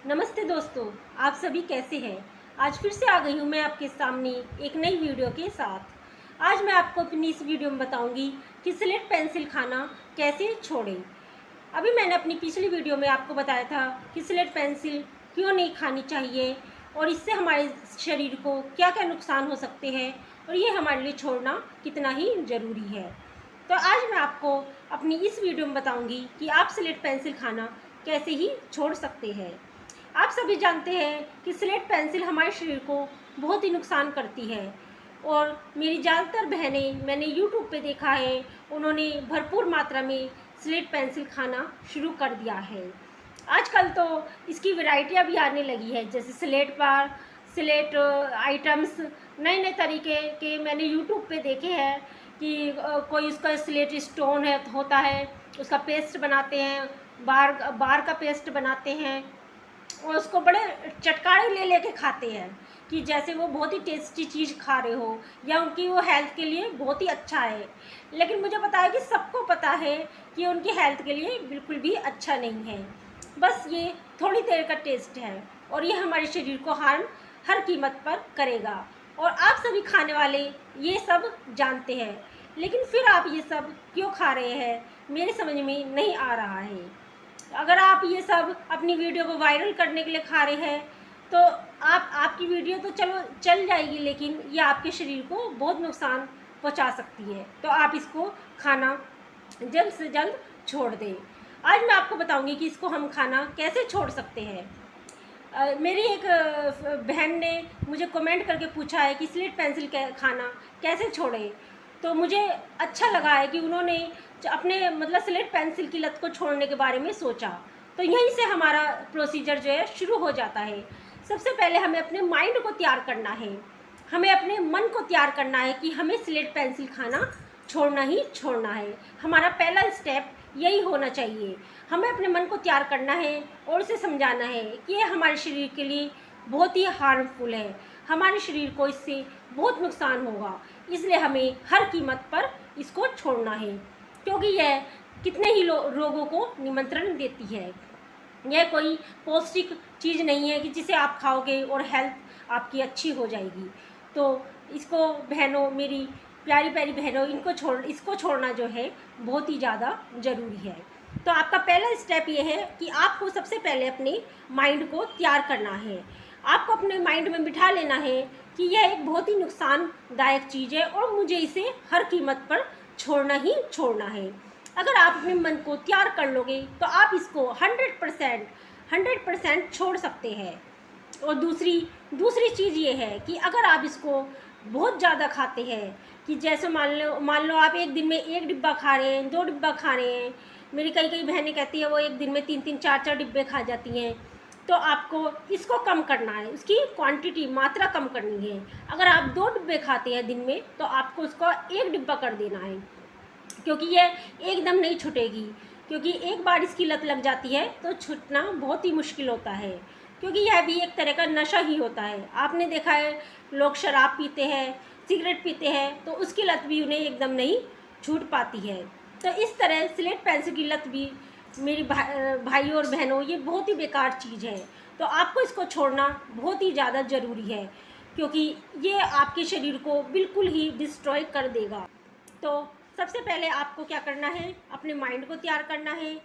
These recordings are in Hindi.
नमस्ते दोस्तों, आप सभी कैसे हैं। आज फिर से आ गई हूँ मैं आपके सामने एक नई वीडियो के साथ। आज मैं आपको अपनी इस वीडियो में बताऊंगी कि स्लेट पेंसिल खाना कैसे छोड़ें। अभी मैंने अपनी पिछली वीडियो में आपको बताया था कि स्लेट पेंसिल क्यों नहीं खानी चाहिए और इससे हमारे शरीर को क्या क्या नुकसान हो सकते हैं और ये हमारे लिए छोड़ना कितना ही ज़रूरी है। तो आज मैं आपको अपनी इस वीडियो में बताऊंगी कि आप स्लेट पेंसिल खाना कैसे ही छोड़ सकते हैं। आप सभी जानते हैं कि स्लेट पेंसिल हमारे शरीर को बहुत ही नुकसान करती है और मेरी ज़्यादातर बहनें मैंने यूट्यूब पे देखा है, उन्होंने भरपूर मात्रा में स्लेट पेंसिल खाना शुरू कर दिया है। आजकल तो इसकी वैरायटियाँ भी आने लगी है, जैसे स्लेट बार, स्लेट आइटम्स, नए नए तरीके के मैंने यूट्यूब पे देखे हैं कि कोई उसका स्लेट स्टोन है होता है, उसका पेस्ट बनाते हैं, बार बार का पेस्ट बनाते हैं और उसको बड़े चटकारे ले लेके खाते हैं कि जैसे वो बहुत ही टेस्टी चीज़ खा रहे हो या उनकी वो हेल्थ के लिए बहुत ही अच्छा है। लेकिन मुझे पता है कि सबको पता है कि उनकी हेल्थ के लिए बिल्कुल भी अच्छा नहीं है, बस ये थोड़ी देर का टेस्ट है और ये हमारे शरीर को हार्म हर कीमत पर करेगा। और आप सभी खाने वाले ये सब जानते हैं, लेकिन फिर आप ये सब क्यों खा रहे हैं, मेरे समझ में नहीं आ रहा है। अगर आप ये सब अपनी वीडियो को वायरल करने के लिए खा रहे हैं तो आपकी वीडियो तो चलो चल जाएगी, लेकिन ये आपके शरीर को बहुत नुकसान पहुंचा सकती है। तो आप इसको खाना जल्द से जल्द छोड़ दें। आज मैं आपको बताऊंगी कि इसको हम खाना कैसे छोड़ सकते हैं। मेरी एक बहन ने मुझे कमेंट करके पूछा है कि स्लेट पेंसिल खाना कैसे छोड़ें। तो मुझे अच्छा लगा है कि उन्होंने अपने मतलब स्लेट पेंसिल की लत को छोड़ने के बारे में सोचा। तो यहीं से हमारा प्रोसीजर जो है शुरू हो जाता है। सबसे पहले हमें अपने माइंड को तैयार करना है, हमें अपने मन को तैयार करना है कि हमें स्लेट पेंसिल खाना छोड़ना ही छोड़ना है। हमारा पहला स्टेप यही होना चाहिए। हमें अपने मन को तैयार करना है और उसे समझाना है कि ये हमारे शरीर के लिए बहुत ही हार्मफुल है, हमारे शरीर को इससे बहुत नुकसान होगा, इसलिए हमें हर कीमत पर इसको छोड़ना है, क्योंकि यह कितने ही रोगों को निमंत्रण देती है। यह कोई पौष्टिक चीज़ नहीं है कि जिसे आप खाओगे और हेल्थ आपकी अच्छी हो जाएगी। तो इसको बहनों, मेरी प्यारी प्यारी बहनों, इसको छोड़ना जो है बहुत ही ज़्यादा ज़रूरी है। तो आपका पहला स्टेप ये है कि आपको सबसे पहले अपने माइंड को तैयार करना है। आपको अपने माइंड में बिठा लेना है कि यह एक बहुत ही नुकसानदायक चीज़ है और मुझे इसे हर कीमत पर छोड़ना ही छोड़ना है। अगर आप अपने मन को तैयार कर लोगे तो आप इसको 100% छोड़ सकते हैं। और दूसरी चीज़ ये है कि अगर आप इसको बहुत ज़्यादा खाते हैं, कि जैसे मान लो आप एक दिन में 1 डिब्बा खा रहे हैं, 2 डिब्बा खा रहे हैं। मेरी कई बहनें कहती हैं वो एक दिन में 3-3 4-4 डिब्बे खा जाती हैं। तो आपको इसको कम करना है, उसकी क्वांटिटी, मात्रा कम करनी है। अगर आप 2 डिब्बे खाते हैं दिन में तो आपको उसको 1 डिब्बा कर देना है, क्योंकि यह एकदम नहीं छूटेगी। क्योंकि एक बार इसकी लत लग जाती है तो छूटना बहुत ही मुश्किल होता है, क्योंकि यह भी एक तरह का नशा ही होता है। आपने देखा है लोग शराब पीते हैं, सिगरेट पीते हैं, तो उसकी लत भी उन्हें एकदम नहीं छूट पाती है। तो इस तरह स्लेट पेंसिल की लत भी मेरी भाई और बहनों, ये बहुत ही बेकार चीज़ है। तो आपको इसको छोड़ना बहुत ही ज़्यादा ज़रूरी है, क्योंकि ये आपके शरीर को बिल्कुल ही डिस्ट्रॉय कर देगा। तो सबसे पहले आपको क्या करना है, अपने माइंड को तैयार करना है।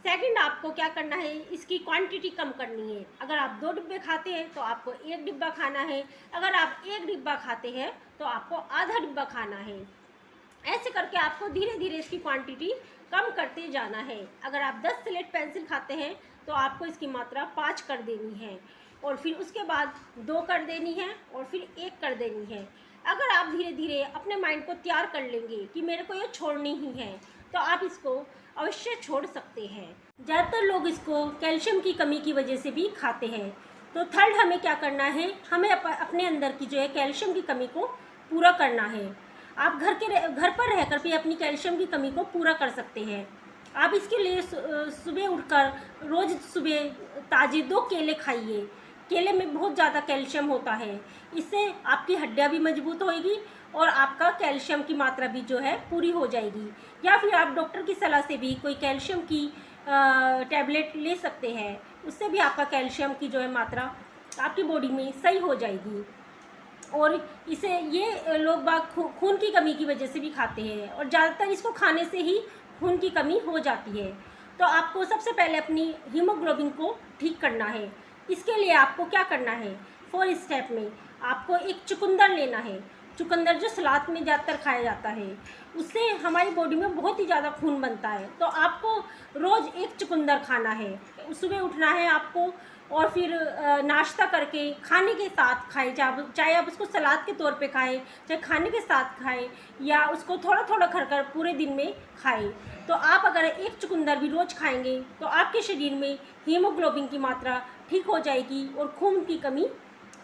सेकंड, आपको क्या करना है, इसकी क्वांटिटी कम करनी है। अगर आप 2 डिब्बे खाते हैं तो आपको 1 डिब्बा खाना है। अगर आप 1 डिब्बा खाते हैं तो आपको आधा डिब्बा खाना है। ऐसे करके आपको धीरे धीरे इसकी क्वांटिटी कम करते जाना है। अगर आप 10 स्लेट पेंसिल खाते हैं तो आपको इसकी मात्रा 5 कर देनी है, और फिर उसके बाद 2 कर देनी है, और फिर 1 कर देनी है। अगर आप धीरे धीरे अपने माइंड को तैयार कर लेंगे कि मेरे को ये छोड़नी ही है, तो आप इसको अवश्य छोड़ सकते हैं। ज़्यादातर लोग इसको कैल्शियम की कमी की वजह से भी खाते हैं। तो थर्ड, हमें क्या करना है, हमें अपने अंदर की जो है कैल्शियम की कमी को पूरा करना है। आप घर पर रहकर भी अपनी कैल्शियम की कमी को पूरा कर सकते हैं। आप इसके लिए सुबह उठकर रोज़ सुबह ताज़े 2 केले खाइए। केले में बहुत ज़्यादा कैल्शियम होता है, इससे आपकी हड्डियाँ भी मजबूत होएगी और आपका कैल्शियम की मात्रा भी जो है पूरी हो जाएगी। या फिर आप डॉक्टर की सलाह से भी कोई कैल्शियम की टैबलेट ले सकते हैं, उससे भी आपका कैल्शियम की जो है मात्रा आपकी बॉडी में सही हो जाएगी। और इसे ये लोग बाग खून की कमी की वजह से भी खाते हैं, और ज़्यादातर इसको खाने से ही खून की कमी हो जाती है। तो आपको सबसे पहले अपनी हीमोग्लोबिन को ठीक करना है। इसके लिए आपको क्या करना है, 4 स्टेप में आपको एक चुकंदर लेना है। चुकंदर जो सलाद में ज़्यादातर खाया जाता है, उससे हमारी बॉडी में बहुत ही ज़्यादा खून बनता है। तो आपको रोज़ एक चुकंदर खाना है। सुबह उठना है आपको, और फिर नाश्ता करके खाने के साथ खाएं, चाहे आप उसको सलाद के तौर पे खाएं, चाहे खाने के साथ खाएं, या उसको थोड़ा थोड़ा कर पूरे दिन में खाएं। तो आप अगर एक चुकंदर भी रोज़ खाएंगे तो आपके शरीर में हीमोग्लोबिन की मात्रा ठीक हो जाएगी और खून की कमी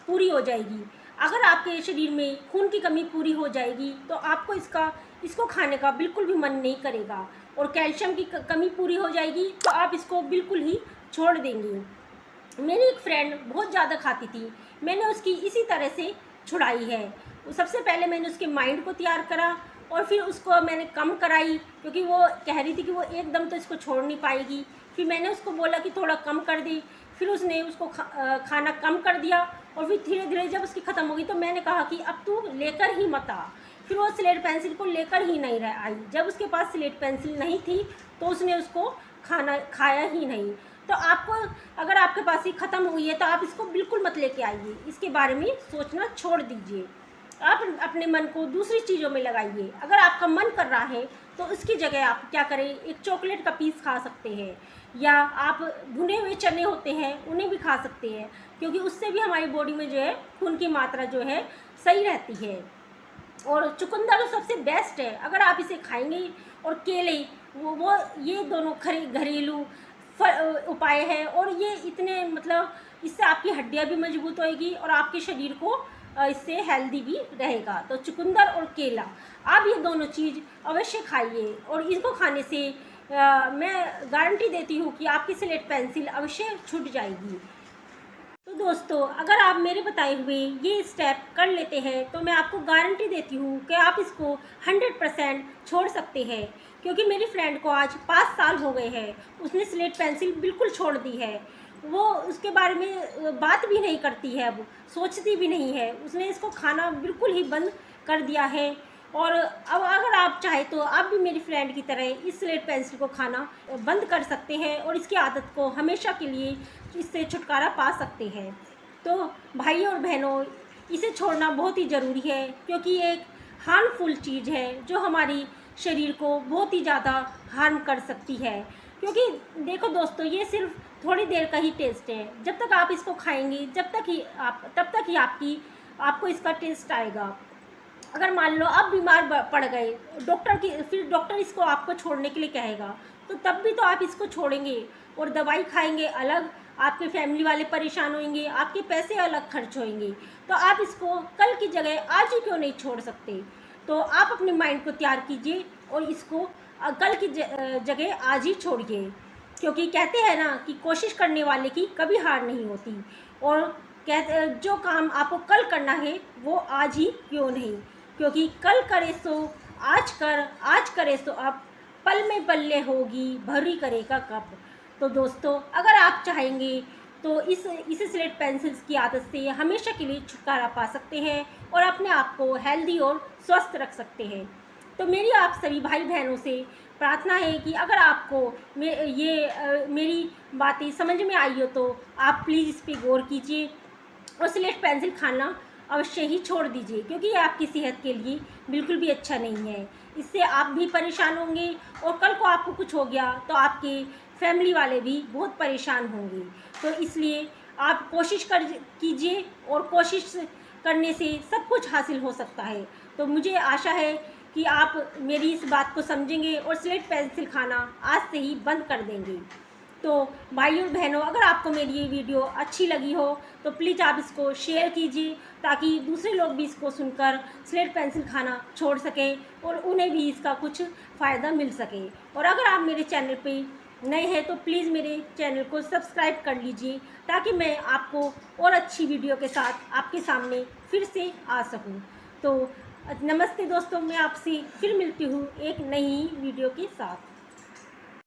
पूरी हो जाएगी। अगर आपके शरीर में खून की कमी पूरी हो जाएगी तो आपको इसको खाने का बिल्कुल भी मन नहीं करेगा, और कैल्शियम की कमी पूरी हो जाएगी तो आप इसको बिल्कुल ही छोड़ देंगी। मेरी एक फ्रेंड बहुत ज़्यादा खाती थी, मैंने उसकी इसी तरह से छुड़ाई है। सबसे पहले मैंने उसके माइंड को तैयार करा, और फिर उसको मैंने कम कराई, क्योंकि वो कह रही थी कि वो एकदम तो इसको छोड़ नहीं पाएगी। फिर मैंने उसको बोला कि थोड़ा कम कर दे, फिर उसने उसको खाना कम कर दिया, और फिर धीरे धीरे जब उसकी ख़त्म हो गई तो मैंने कहा कि अब तू लेकर ही मत आ। फिर वो स्लेट पेंसिल को लेकर ही नहीं रह आई। जब उसके पास स्लेट पेंसिल नहीं थी तो उसने उसको खाया ही नहीं। तो आपको अगर आपके पास ही ख़त्म हुई है तो आप इसको बिल्कुल मत लेके आइए, इसके बारे में सोचना छोड़ दीजिए। आप अपने मन को दूसरी चीज़ों में लगाइए। अगर आपका मन कर रहा है तो उसकी जगह आप क्या करें, एक चॉकलेट का पीस खा सकते हैं, या आप भुने हुए चने होते हैं उन्हें भी खा सकते हैं, क्योंकि उससे भी हमारी बॉडी में जो है खून की मात्रा जो है सही रहती है। और चुकंदर तो सबसे बेस्ट है अगर आप इसे खाएंगे। और केले, वो ये दोनों घरेलू उपाय है, और ये इतने मतलब इससे आपकी हड्डियां भी मजबूत होएगी और आपके शरीर को इससे हेल्दी भी रहेगा। तो चुकंदर और केला, आप ये दोनों चीज़ अवश्य खाइए, और इसको खाने से मैं गारंटी देती हूँ कि आपकी स्लेट पेंसिल अवश्य छूट जाएगी। तो दोस्तों, अगर आप मेरे बताए हुए ये स्टेप कर लेते हैं तो मैं आपको गारंटी देती हूँ कि आप इसको 100% छोड़ सकते हैं। क्योंकि मेरी फ्रेंड को आज 5 साल हो गए हैं, उसने स्लेट पेंसिल बिल्कुल छोड़ दी है। वो उसके बारे में बात भी नहीं करती है, अब सोचती भी नहीं है, उसने इसको खाना बिल्कुल ही बंद कर दिया है। और अब अगर आप चाहें तो आप भी मेरी फ्रेंड की तरह इस स्लेट पेंसिल को खाना बंद कर सकते हैं, और इसकी आदत को हमेशा के लिए इससे छुटकारा पा सकते हैं। तो भाइयों और बहनों, इसे छोड़ना बहुत ही ज़रूरी है, क्योंकि ये एक हार्मफुल चीज़ है जो हमारी शरीर को बहुत ही ज़्यादा हार्म कर सकती है। क्योंकि देखो दोस्तों, ये सिर्फ थोड़ी देर का ही टेस्ट है। जब तक आप इसको खाएंगे तब तक ही आपको इसका टेस्ट आएगा। अगर मान लो आप बीमार पड़ गए, फिर डॉक्टर इसको आपको छोड़ने के लिए कहेगा, तो तब भी तो आप इसको छोड़ेंगे, और दवाई खाएंगे अलग, आपके फैमिली वाले परेशान होंगे, आपके पैसे अलग खर्च होंगे। तो आप इसको कल की जगह आज ही क्यों नहीं छोड़ सकते। तो आप अपने माइंड को तैयार कीजिए और इसको कल की जगह आज ही छोड़िए। क्योंकि कहते हैं ना कि कोशिश करने वाले की कभी हार नहीं होती, और जो काम आपको कल करना है वो आज ही क्यों नहीं। क्योंकि कल करे सो आज करे सो अब, पल में पल्ले होगी भरी करेगा कब। तो दोस्तों, अगर आप चाहेंगे तो इस स्लेट पेंसिल्स की आदत से हमेशा के लिए छुटकारा पा सकते हैं, और अपने आप को हेल्दी और स्वस्थ रख सकते हैं। तो मेरी आप सभी भाई बहनों से प्रार्थना है कि अगर आपको मेरी बातें समझ में आई हो तो आप प्लीज़ इस पर गौर कीजिए, और स्लेट पेंसिल खाना अवश्य ही छोड़ दीजिए, क्योंकि ये आपकी सेहत के लिए बिल्कुल भी अच्छा नहीं है। इससे आप भी परेशान होंगे, और कल को आपको कुछ हो गया तो आपके फैमिली वाले भी बहुत परेशान होंगे। तो इसलिए आप कोशिश कीजिए, और कोशिश करने से सब कुछ हासिल हो सकता है। तो मुझे आशा है कि आप मेरी इस बात को समझेंगे और स्लेट पेंसिल खाना आज से ही बंद कर देंगे। तो भाइयों बहनों, अगर आपको मेरी ये वीडियो अच्छी लगी हो तो प्लीज़ आप इसको शेयर कीजिए, ताकि दूसरे लोग भी इसको सुनकर स्लेट पेंसिल खाना छोड़ सकें और उन्हें भी इसका कुछ फ़ायदा मिल सके। और अगर आप मेरे चैनल पे नए हैं तो प्लीज़ मेरे चैनल को सब्सक्राइब कर लीजिए, ताकि मैं आपको और अच्छी वीडियो के साथ आपके सामने फिर से आ सकूं। तो नमस्ते दोस्तों, मैं आपसे फिर मिलती हूँ एक नई वीडियो के साथ।